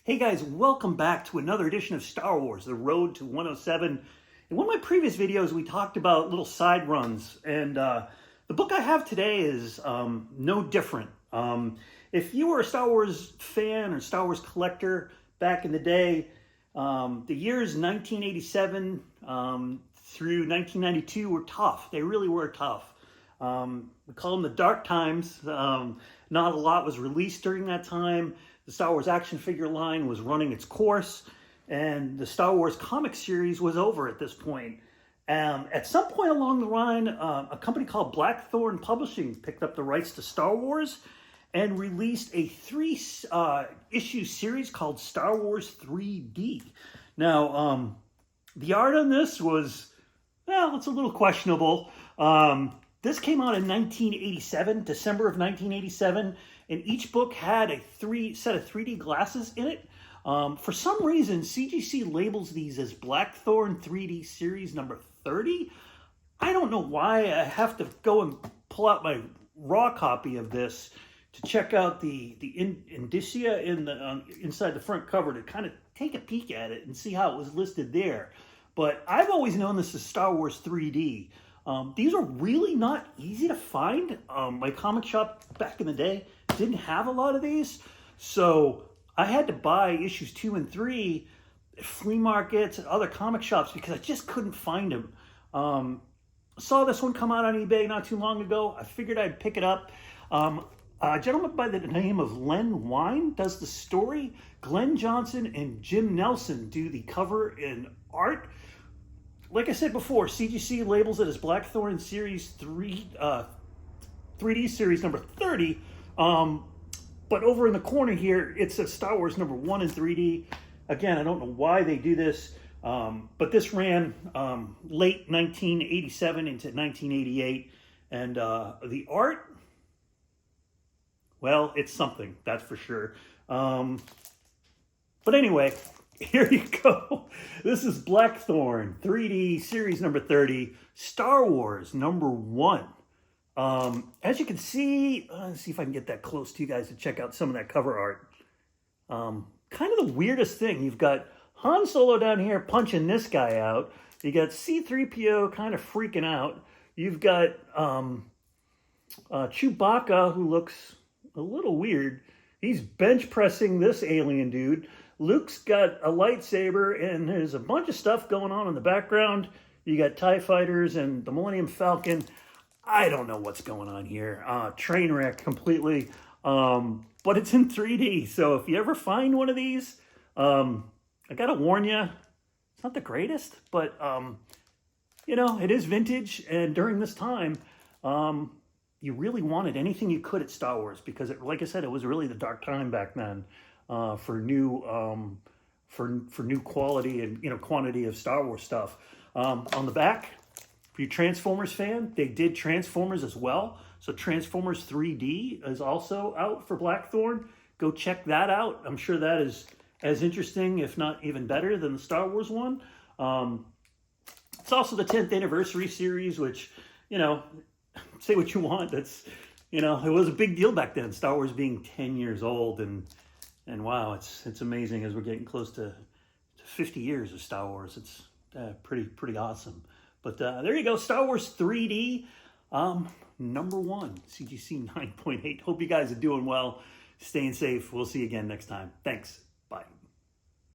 Hey guys, welcome back to another edition of Star Wars, The Road to 107. In one of my previous videos, we talked about little side runs, and the book I have today is no different. If you were a Star Wars fan or Star Wars collector back in the day, the years 1987 through 1992 were tough. They really were tough. We call them the dark times. Not a lot was released during that time. The Star Wars action figure line was running its course, and the Star Wars comic series was over at this point. At some point along the line, a company called Blackthorn Publishing picked up the rights to Star Wars and released a three-issue series called Star Wars 3D. Now, the art on this was, well, it's a little questionable. This came out in 1987, December of 1987, and each book had a set of 3D glasses in it. For some reason, CGC labels these as Blackthorn 3D Series number 30. I don't know why. I have to go and pull out my raw copy of this to check out the indicia inside the front cover to kind of take a peek at it and see how it was listed there. But I've always known this as Star Wars 3D. These are really not easy to find. My comic shop back in the day didn't have a lot of these, so I had to buy issues 2 and 3 at flea markets and other comic shops because I just couldn't find them. Saw this one come out on eBay not too long ago. I figured I'd pick it up. A gentleman by the name of Len Wein does the story. Glenn Johnson and Jim Nelson do the cover and art. Like I said before, CGC labels it as Blackthorn Series 3D Series number 30. But over in the corner here, it says Star Wars number 1 in 3D. Again, I don't know why they do this, but this ran late 1987 into 1988. And the art, well, it's something, that's for sure. But anyway, here you go. This is Blackthorn 3D Series number 30, Star Wars number 1. As you can see, let's see if I can get that close to you guys to check out some of that cover art. Kind of the weirdest thing. You've got Han Solo down here punching this guy out. You got C-3PO kind of freaking out. You've got Chewbacca, who looks a little weird. He's bench pressing this alien dude. Luke's got a lightsaber, and there's a bunch of stuff going on in the background. You got TIE fighters and the Millennium Falcon. I don't know what's going on here. Train wreck completely. But it's in 3D, so if you ever find one of these, I gotta warn you, it's not the greatest, but, you know, it is vintage, and during this time, you really wanted anything you could at Star Wars, because, like I said, it was really the dark time back then. For new quality and quantity of Star Wars stuff. On the back, if you're a Transformers fan, they did Transformers as well. So Transformers 3D is also out for Blackthorn. Go check that out. I'm sure that is as interesting, if not even better, than the Star Wars one. It's also the 10th anniversary series, which, say what you want. That's, it was a big deal back then. Star Wars being 10 years old, and wow, it's amazing as we're getting close to 50 years of Star Wars. It's pretty awesome. But there you go, Star Wars 3D, number 1, CGC 9.8. Hope you guys are doing well, staying safe. We'll see you again next time. Thanks. Bye.